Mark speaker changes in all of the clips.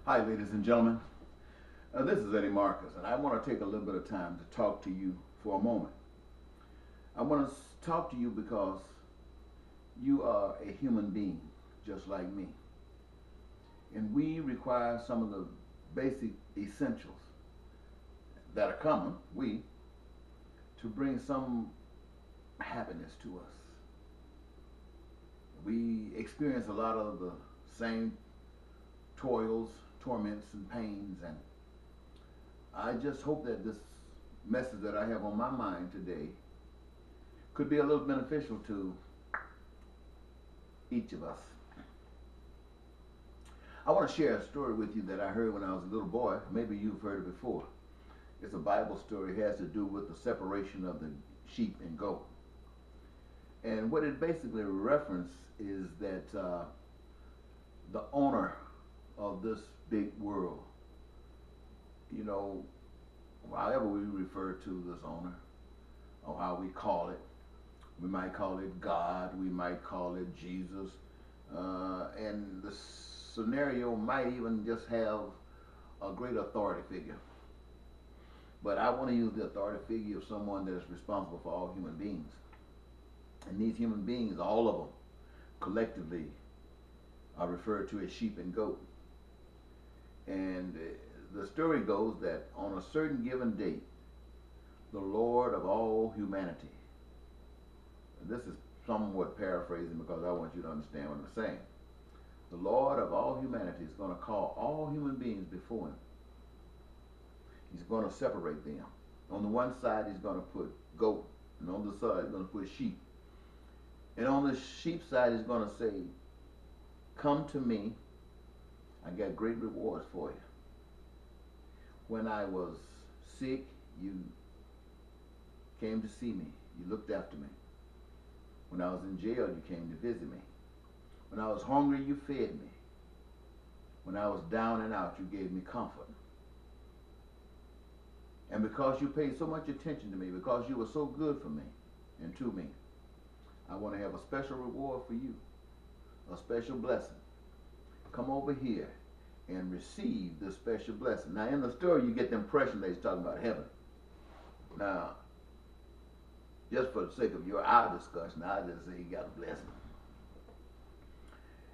Speaker 1: Hi, ladies and gentlemen. This is Eddie Marcus, and I want to take a little bit of time to talk to you for a moment. I want to talk to you because you are a human being just like me, and we require some of the basic essentials that are common, to bring some happiness to us. We experience a lot of the same toils, torments, and pains, and I just hope that this message that I have on my mind today could be a little beneficial to each of us. I want to share a story with you that I heard when I was a little boy. Maybe you've heard it before. It's a Bible story. It has to do with the separation of the sheep and goat. And what it basically references is that the owner of this big world, you know, however we refer to this owner, or how we call it, we might call it God, we might call it Jesus, and the scenario might even just have a great authority figure. But I want to use the authority figure of someone that is responsible for all human beings. And these human beings, all of them, collectively, are referred to as sheep and goat. And the story goes that on a certain given date, the Lord of all humanity, and this is somewhat paraphrasing because I want you to understand what I'm saying. The Lord of all humanity is going to call all human beings before him. He's going to separate them. On the one side, he's going to put goat, and on the side, he's going to put sheep. And on the sheep side, he's going to say, "Come to me. I got great rewards for you. When I was sick, you came to see me. You looked after me. When I was in jail, you came to visit me. When I was hungry, you fed me. When I was down and out, you gave me comfort. And because you paid so much attention to me, because you were so good for me and to me, I want to have a special reward for you, a special blessing. Come over here and receive this special blessing." Now, in the story, you get the impression that he's talking about heaven. Now, just for the sake of our discussion, I just say he got a blessing.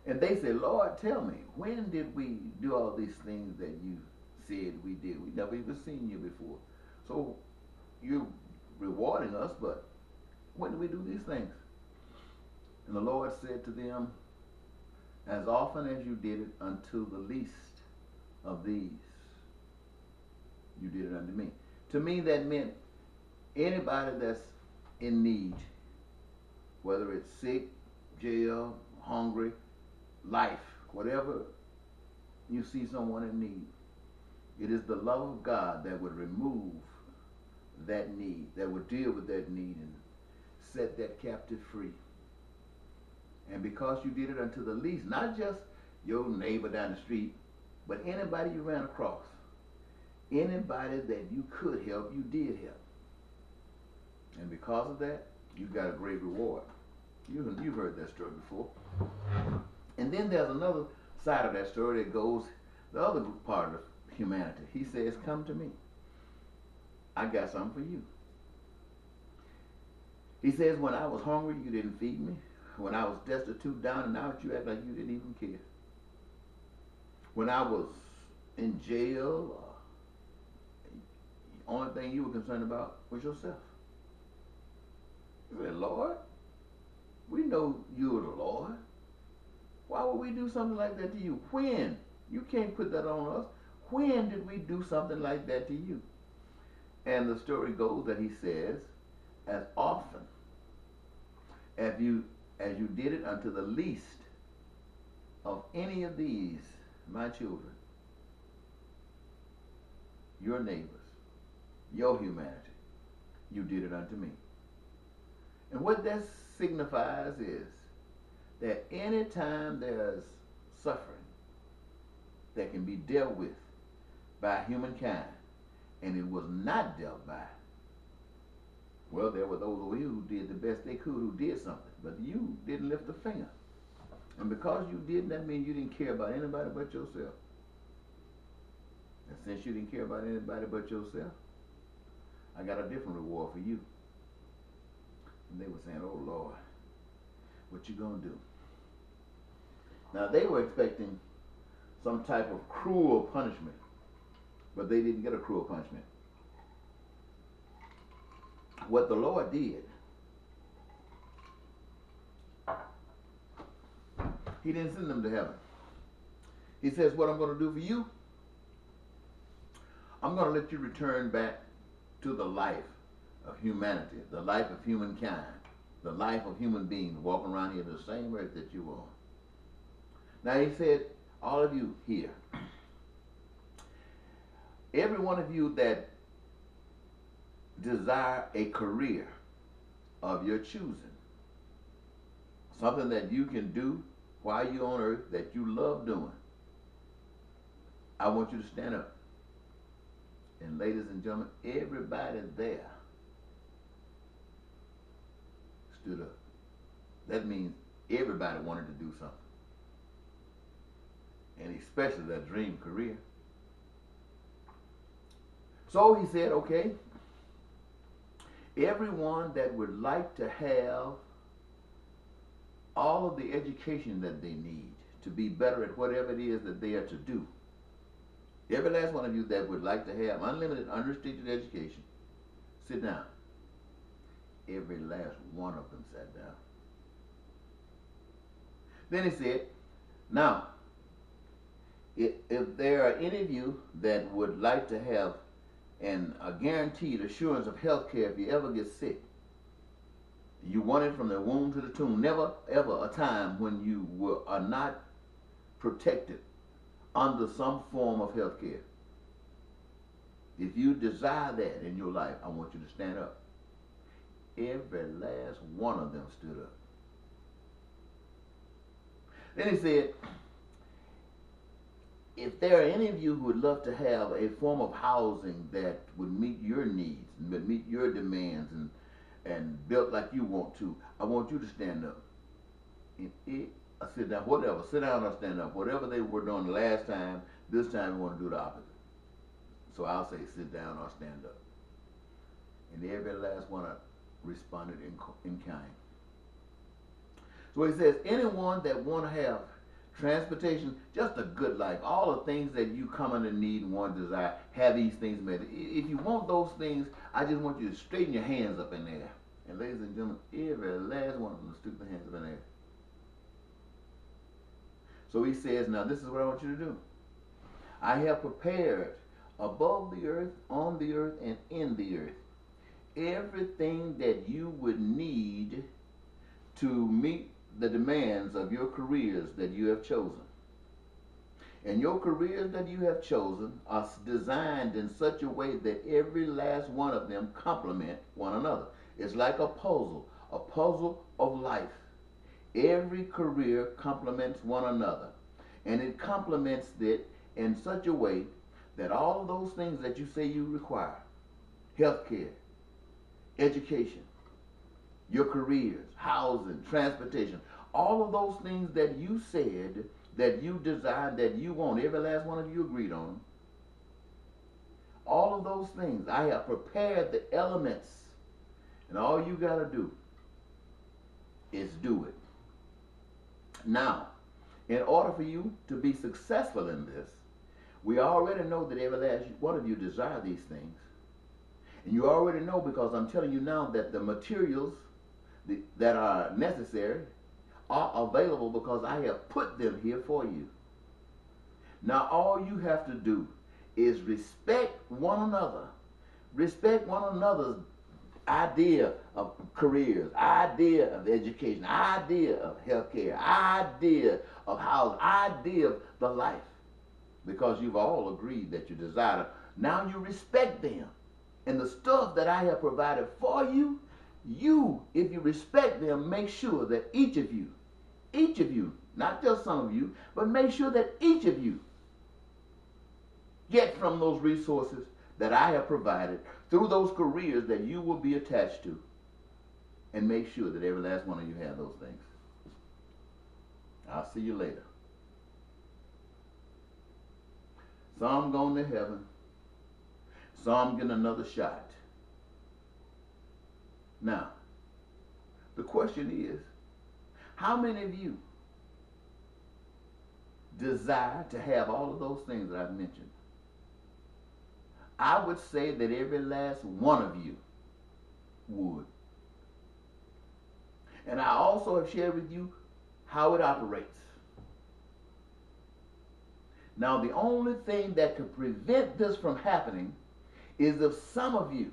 Speaker 1: And they say, "Lord, tell me, when did we do all these things that you said we did? We never even seen you before. So you're rewarding us, but when did we do these things?" And the Lord said to them, "As often as you did it unto the least of these, you did it unto me." To me, that meant anybody that's in need, whether it's sick, jail, hungry, life, whatever you see someone in need, it is the love of God that would remove that need, that would deal with that need and set that captive free. And because you did it unto the least, not just your neighbor down the street, but anybody you ran across, anybody that you could help, you did help. And because of that, you got a great reward. You've heard that story before. And then there's another side of that story that goes, the other part of humanity. He says, "Come to me. I got something for you." He says, "When I was hungry, you didn't feed me. When I was destitute, down and out, you act like you didn't even care. When I was in jail, the only thing you were concerned about was yourself." He said, "Lord, we know you're the Lord. Why would we do something like that to you? When? You can't put that on us. When did we do something like that to you?" And the story goes that he says, "As often as you did it unto the least of any of these, my children, your neighbors, your humanity, you did it unto me." And what that signifies is that anytime there's suffering that can be dealt with by humankind, and it was not dealt by, well, there were those over here who did the best they could, who did something, but you didn't lift a finger. And because you didn't, that means you didn't care about anybody but yourself. And since you didn't care about anybody but yourself, I got a different reward for you. And they were saying, oh Lord, what you gonna do? Now they were expecting some type of cruel punishment, but they didn't get a cruel punishment. What the Lord did, He didn't send them to heaven. He says, what I'm going to do for you, I'm going to let you return back to the life of humanity, the life of humankind, the life of human beings walking around here the same earth that you were on. Now he said, all of you here, every one of you that desire a career of your choosing, something that you can do while you're on earth that you love doing, I want you to stand up. And ladies and gentlemen, everybody there stood up. That means everybody wanted to do something. And especially that dream career. So he said, okay, everyone that would like to have all of the education that they need to be better at whatever it is that they are to do, every last one of you that would like to have unlimited, unrestricted education, sit down. Every last one of them sat down. Then he said, now, if there are any of you that would like to have a guaranteed assurance of health care if you ever get sick, you want it from the womb to the tomb, never ever a time when you are not protected under some form of health care. If you desire that in your life, I want you to stand up. Every last one of them stood up. Then he said, if there are any of you who would love to have a form of housing that would meet your needs, would meet your demands, and built like you want to, I want you to stand up. I sit down, whatever, sit down or stand up. Whatever they were doing the last time, this time we want to do the opposite. So I'll say sit down or stand up. And every last one responded in kind. So he says, anyone that want to have transportation, just a good life, all the things that you come under need and want to desire, have these things made. If you want those things, I just want you to straighten your hands up in there. And ladies and gentlemen, every last one of them stuck their hands up in there. So he says, now this is what I want you to do. I have prepared above the earth, on the earth, and in the earth everything that you would need to meet the demands of your careers that you have chosen. And your careers that you have chosen are designed in such a way that every last one of them complement one another. It's like a puzzle of life. Every career complements one another. And it complements it in such a way that all of those things that you say you require, health care, education, your careers, housing, transportation, all of those things that you said, that you desired, that you want, every last one of you agreed on them. All of those things, I have prepared the elements, and all you got to do is do it. Now, in order for you to be successful in this, we already know that every last one of you desire these things. And you already know, because I'm telling you now, that the materials that are necessary are available because I have put them here for you. Now all you have to do is respect one another. Respect one another's idea of careers, idea of education, idea of healthcare, idea of housing, idea of the life. Because you've all agreed that you desire it. Now you respect them. And the stuff that I have provided for you, if you respect them, make sure that each of you, not just some of you, but make sure that each of you get from those resources that I have provided through those careers that you will be attached to, and make sure that every last one of you have those things. I'll see you later. Some going to heaven. Some getting another shot. Now, the question is, how many of you desire to have all of those things that I've mentioned? I would say that every last one of you would. And I also have shared with you how it operates. Now, the only thing that could prevent this from happening is if some of you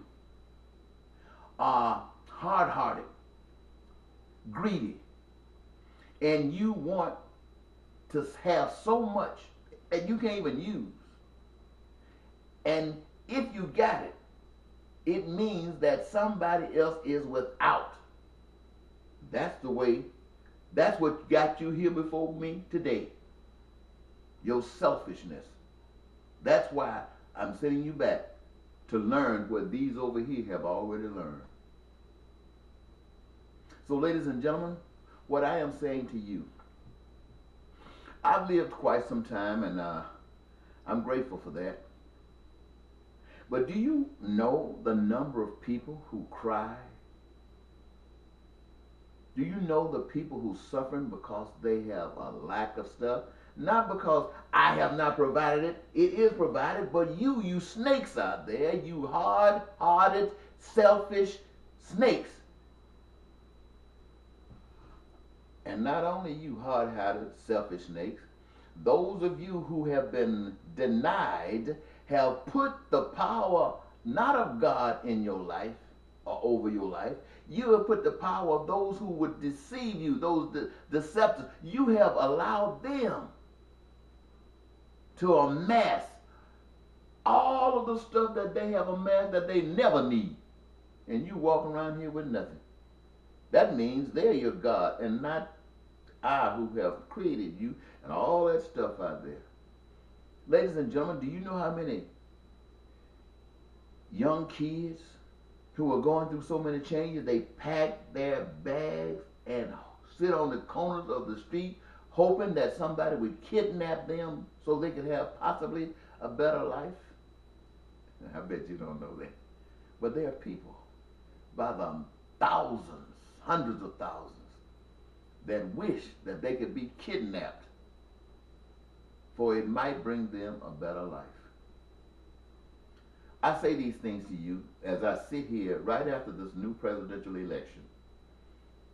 Speaker 1: are hard-hearted, greedy, and you want to have so much that you can't even use. And if you got it, it means that somebody else is without. That's the way, that's what got you here before me today. Your selfishness. That's why I'm sending you back to learn what these over here have already learned. So, ladies and gentlemen, what I am saying to you, I've lived quite some time, and I'm grateful for that. But do you know the number of people who cry? Do you know the people who are suffering because they have a lack of stuff? Not because I have not provided it. It is provided, but you snakes out there, you hard-hearted, selfish snakes. And not only you hard-hearted, selfish snakes, those of you who have been denied have put the power not of God in your life or over your life. You have put the power of those who would deceive you, those deceptors. You have allowed them to amass all of the stuff that they have amassed that they never need. And you walk around here with nothing. That means they're your God and not I who have created you and all that stuff out there. Ladies and gentlemen, do you know how many young kids who are going through so many changes, they pack their bags and sit on the corners of the street hoping that somebody would kidnap them so they could have possibly a better life? I bet you don't know that. But there are people by the thousands, hundreds of thousands, that wish that they could be kidnapped, for it might bring them a better life. I say these things to you as I sit here right after this new presidential election,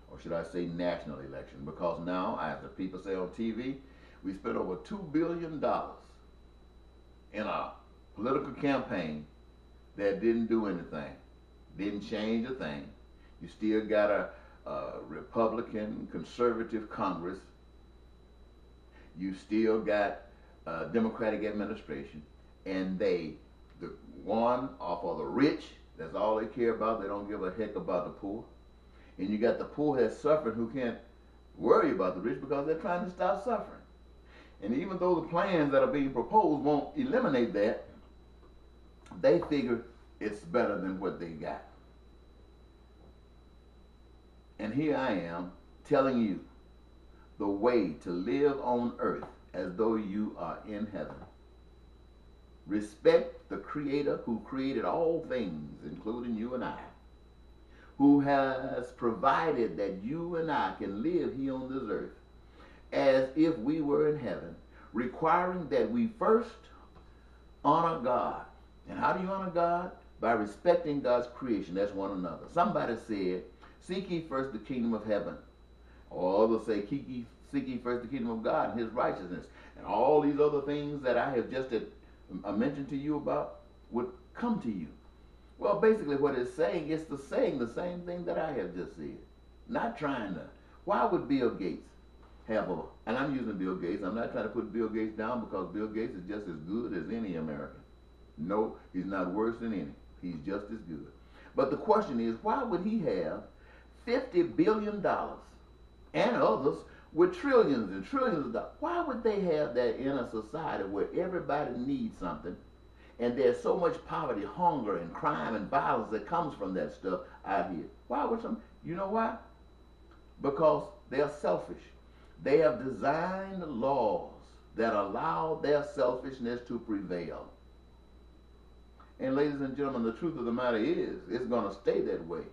Speaker 1: or should I say national election, because now, as the people say on TV, we spent over $2 billion in a political campaign that didn't do anything, didn't change a thing. You still got a Republican conservative Congress. You still got a Democratic administration, and the one are for the rich. That's all they care about. They don't give a heck about the poor. And you got the poor that's suffering who can't worry about the rich because they're trying to stop suffering. And even though the plans that are being proposed won't eliminate that, they figure it's better than what they got. And here I am telling you the way to live on earth as though you are in heaven. Respect the Creator who created all things, including you and I, who has provided that you and I can live here on this earth as if we were in heaven, requiring that we first honor God. And how do you honor God? By respecting God's creation. That's one another. Somebody said, seek ye first the kingdom of heaven. Or others say, seek ye first the kingdom of God and his righteousness. And all these other things that I have just mentioned to you about would come to you. Well, basically what it's saying is saying the same thing that I have just said. Not trying to. Why would Bill Gates have a, and I'm using Bill Gates, I'm not trying to put Bill Gates down because Bill Gates is just as good as any American. No, he's not worse than any. He's just as good. But the question is, why would he have $50 billion and others with trillions and trillions of dollars? Why would they have that in a society where everybody needs something and there's so much poverty, hunger, and crime and violence that comes from that stuff out here? Why would some? You know why? Because they are selfish. They have designed laws that allow their selfishness to prevail. And ladies and gentlemen, the truth of the matter is, it's going to stay that way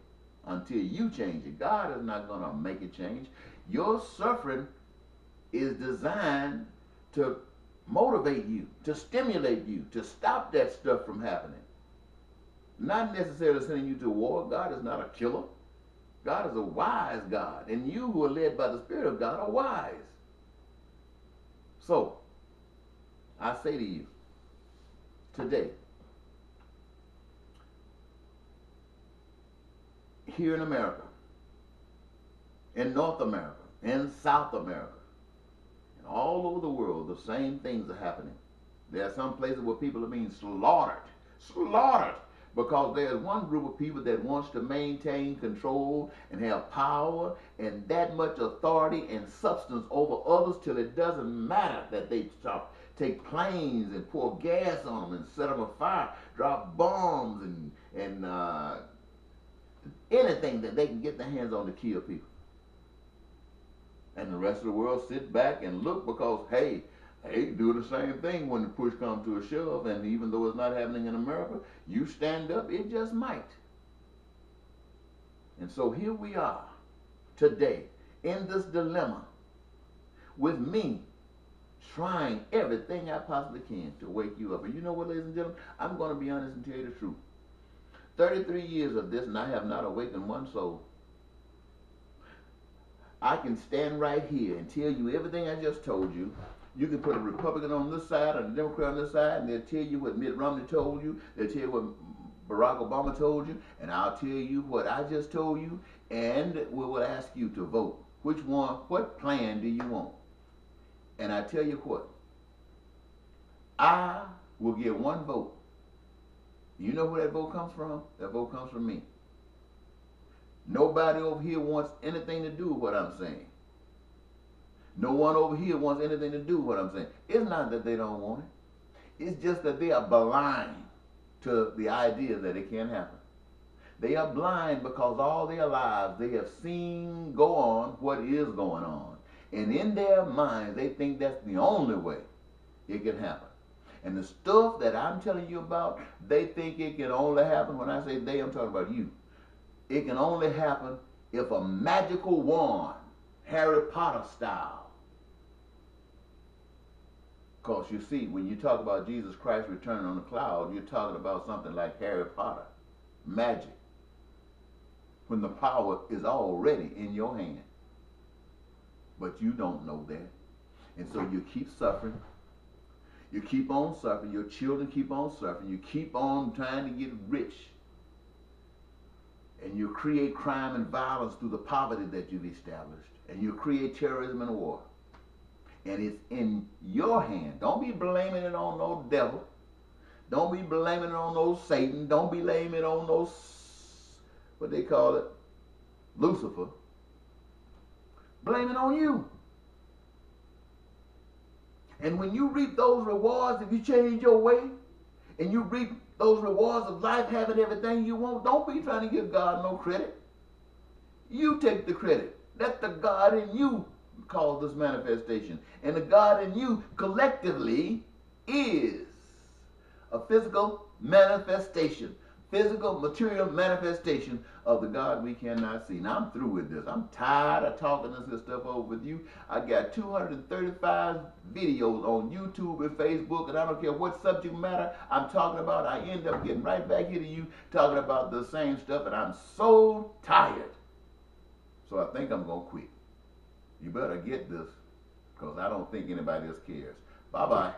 Speaker 1: until you change it. God is not going to make it change. Your suffering is designed to motivate you, to stimulate you, to stop that stuff from happening. Not necessarily sending you to war. God is not a killer. God is a wise God. And you who are led by the Spirit of God are wise. So, I say to you, today, here in America, in North America, in South America, and all over the world, the same things are happening. There are some places where people are being slaughtered, because there's one group of people that wants to maintain control and have power and that much authority and substance over others till it doesn't matter that they take planes and pour gas on them and set them afire, drop bombs and anything that they can get their hands on to kill people. And the rest of the world sit back and look because, hey, they do the same thing when the push comes to a shove, and even though it's not happening in America, you stand up, it just might. And so here we are today in this dilemma with me trying everything I possibly can to wake you up. And you know what, ladies and gentlemen, I'm going to be honest and tell you the truth. 33 years of this, and I have not awakened one soul. I can stand right here and tell you everything I just told you. You can put a Republican on this side and a Democrat on this side, and they'll tell you what Mitt Romney told you. They'll tell you what Barack Obama told you, and I'll tell you what I just told you, and we will ask you to vote. Which one, what plan do you want? And I tell you what, I will give one vote. You know where that vote comes from? That vote comes from me. Nobody over here wants anything to do with what I'm saying. No one over here wants anything to do with what I'm saying. It's not that they don't want it. It's just that they are blind to the idea that it can't happen. They are blind because all their lives they have seen go on what is going on. And in their minds, they think that's the only way it can happen. And the stuff that I'm telling you about, they think it can only happen. When I say they, I'm talking about you. It can only happen if a magical wand, Harry Potter style. Because you see, when you talk about Jesus Christ returning on the cloud, you're talking about something like Harry Potter, magic, when the power is already in your hand. But you don't know that. And so you keep suffering. You keep on suffering. Your children keep on suffering. You keep on trying to get rich. And you create crime and violence through the poverty that you've established. And you create terrorism and war. And it's in your hand. Don't be blaming it on no devil. Don't be blaming it on no Satan. Don't be blaming it on no, what they call it, Lucifer. Blame it on you. And when you reap those rewards, if you change your way, and you reap those rewards of life, having everything you want, don't be trying to give God no credit. You take the credit. Let the God in you cause this manifestation. And the God in you collectively is a physical manifestation, physical, material manifestation of the God we cannot see. Now, I'm through with this. I'm tired of talking this stuff over with you. I got 235 videos on YouTube and Facebook, and I don't care what subject matter I'm talking about. I end up getting right back here to you talking about the same stuff, and I'm so tired. So I think I'm going to quit. You better get this, because I don't think anybody else cares. Bye-bye.